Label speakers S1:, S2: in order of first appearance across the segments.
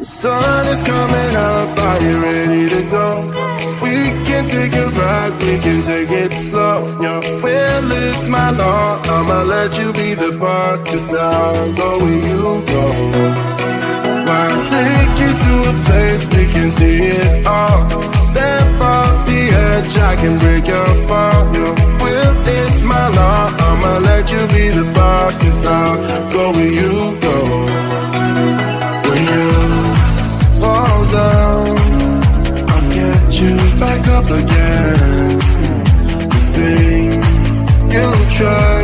S1: Sun is coming up, are you ready to go? We can take it right, we can take it slow. Your will is my law, I'ma let you be the boss, 'cause I'll go where you go. I'll take you to a place we can see it all. Step off the edge, I can break your fall. Your will is my law, I'ma let you be the boss, 'cause I'll go where you go. When you fall down, I'll get you back up again. The things you try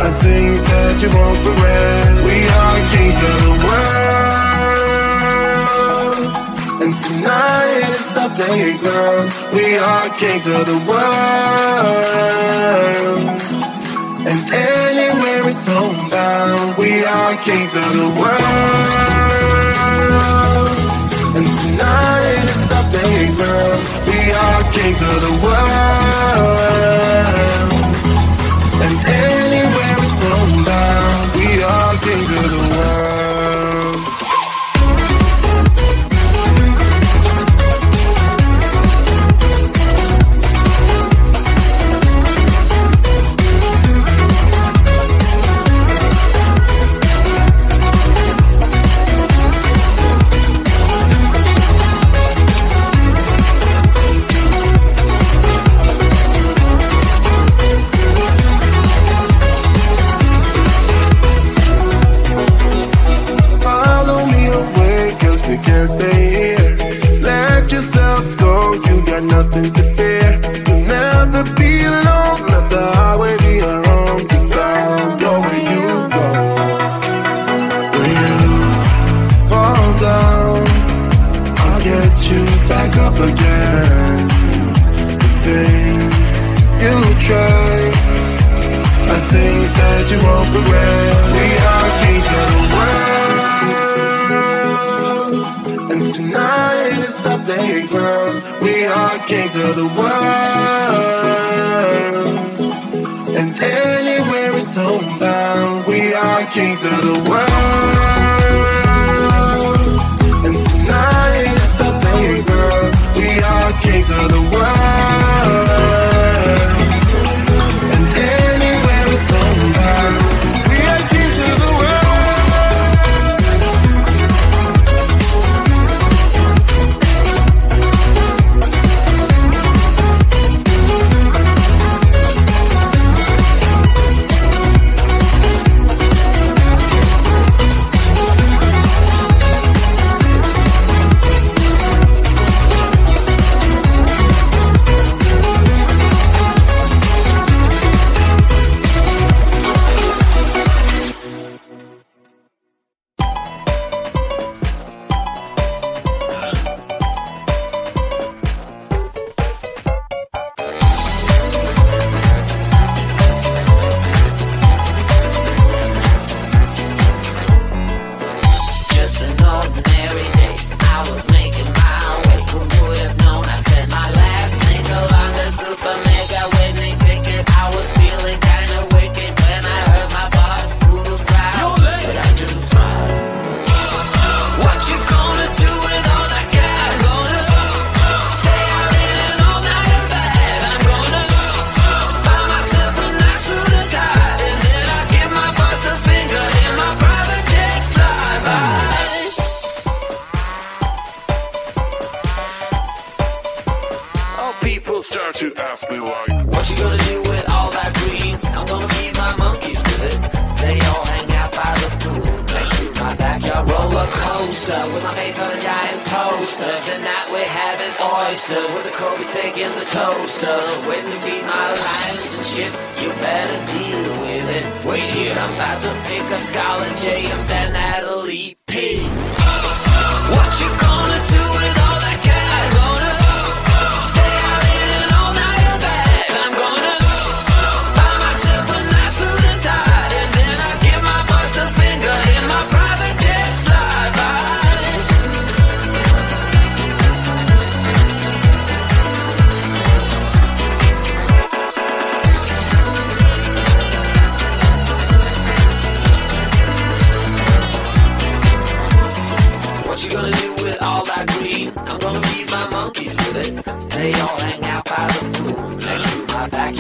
S1: are things that you won't regret. We are kings of the world, and tonight it's our playground. We are kings of the world, and anywhere it's homebound. We are kings of the world, and tonight it's our playground. We are kings of the world, and anywhere it's homebound. We are kings of the world. Can't stay here. Let yourself go, you got nothing to fear. You'll never be alone, let the highway be your home, 'cause I'll go where you go. When you fall down, I'll get you back up again. The things you try are things that you won't regret. We are kings of the world, and tonight it's our playground. We are kings of the world, and anywhere it's homebound. We are kings of the world, and tonight it's our playground. We are kings of the world, and anywhere it's homebound. We are kings of the world.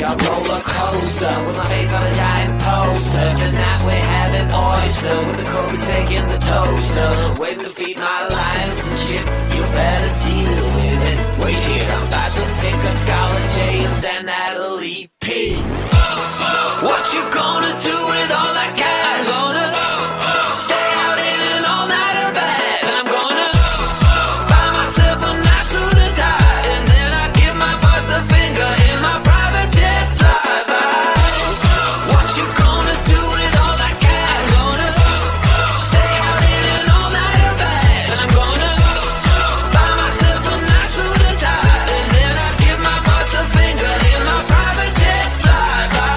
S2: a roller coaster with my face on a giant poster. Tonight we're having oyster with the Kobe steak in the toaster. Waiting to feed my lions and shit. You better deal with it. Wait here, I'm about to pick up Scarlett J and then Natalie P. What you gonna do with all that cash? I'm gonna stay out in an all-nighter bag. I'm gonna buy myself a nice suit and tie, and then I give my boss the finger in my private jet flyby. What you gonna do with all that cash? I'm gonna stay out in an all-nighter bag. I'm gonna buy myself a nice suit and tie, and then I give my boss the finger in my private jet flyby.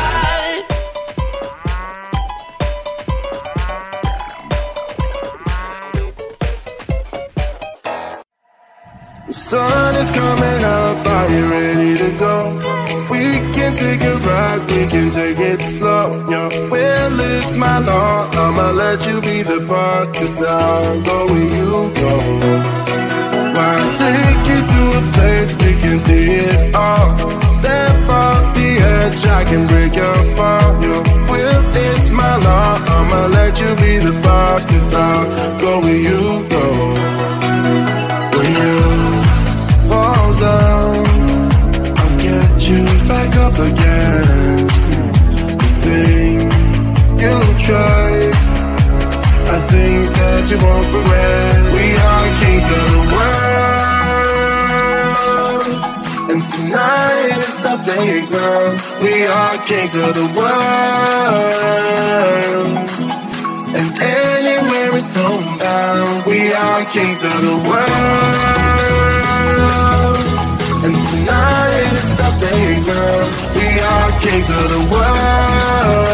S1: The sun is coming up, are you ready to go? We can take a ride, we can take it slow. Your will is my law, I'ma let you be the boss, 'cause I'll go where you go. Why take you to a place we can see it all? Step off the edge, I can break your fall. Your will is my law, I'ma let you be the boss, 'cause I'll go where you go. When you fall down, I'll get you back up again. The things you try are things that you won't regret. We are kings of the world, and tonight is our playground. We are kings of the world, and anywhere it's homebound. We are kings of the world, and tonight is our playground. We are kings of the world,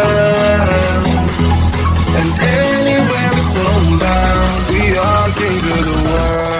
S1: and anywhere it's homebound. We are kings of the world.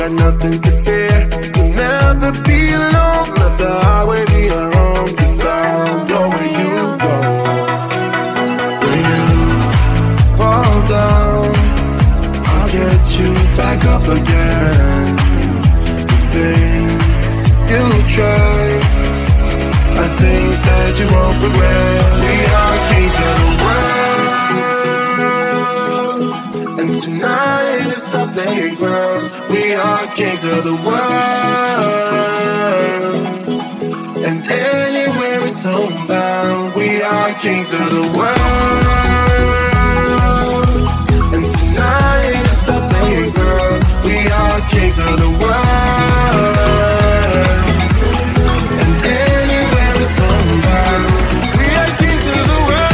S1: Nothing to fear. You'll never be alone. Let the highway be your home, 'cause I'll go where you go. When you fall down, I'll get you back up again. The things you try are things that you won't regret. We are kings of the world, and tonight is our playground. We are kings of the world, and anywhere it's homebound. We are kings of the world, and tonight is our playground. We are kings of the world, and anywhere it's homebound. We are kings of the world.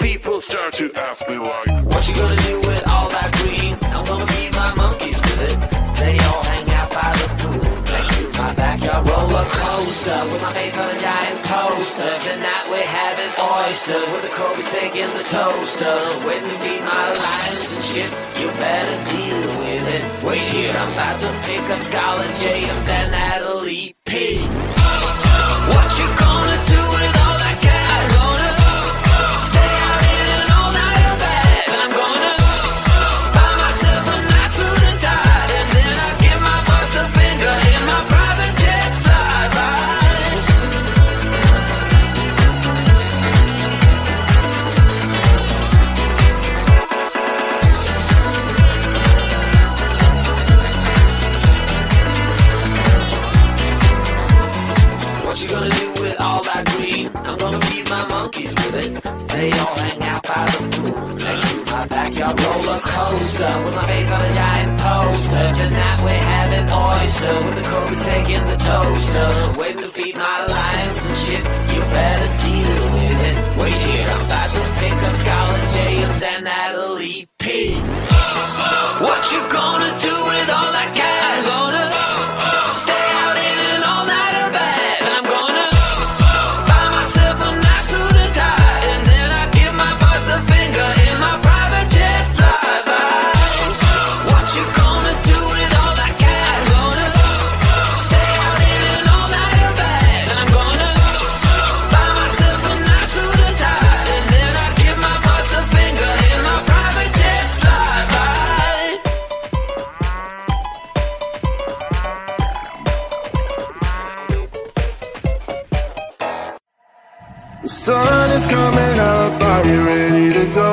S1: People start to ask me why.
S2: What you gonna do with all that green? I'm gonna feed my monkeys with it. They all hang out by the pool next to my backyard roller coaster, with my face on a giant poster. Tonight we're having oyster with the Kobe steak in the toaster. Waiting to feed my lions and shit. You better deal with it. Wait here, I'm about to pick up Scarlett J and then Natalie P. What you gonna do with all that cash? Gonna stay out in an all-nighter bed. I'm gonna buy myself a nice suit and tie, and then I give my boss a finger in my private jet flyby. What you gonna do with all that green? I'm gonna feed my monkeys with it. They all hang out by the pool next to my backyard roller coaster, with my face on a giant poster. Tonight we're having oyster with the Kobe steak in the toaster. Waiting to feed my lions and shit. You better deal with it. Wait here, I'm about to pick up Scarlett J and then Natalie P. What you gonna do with all that cash? Gonna stay out in an all-nighter bed. I'm gonna buy myself a nice suit and tie, and then I give my boss the finger in my private jet flyby. What you gonna do with all that cash? Gonna stay out in an all-nighter bed. I'm gonna buy myself a nice suit and tie, and then I give my boss the finger in my private jet flyby.
S1: The sun is coming up, are you ready to go?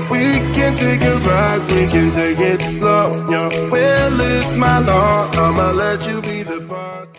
S1: We can take a ride, we can take it slow. Your will is my law, I'ma let you be the boss.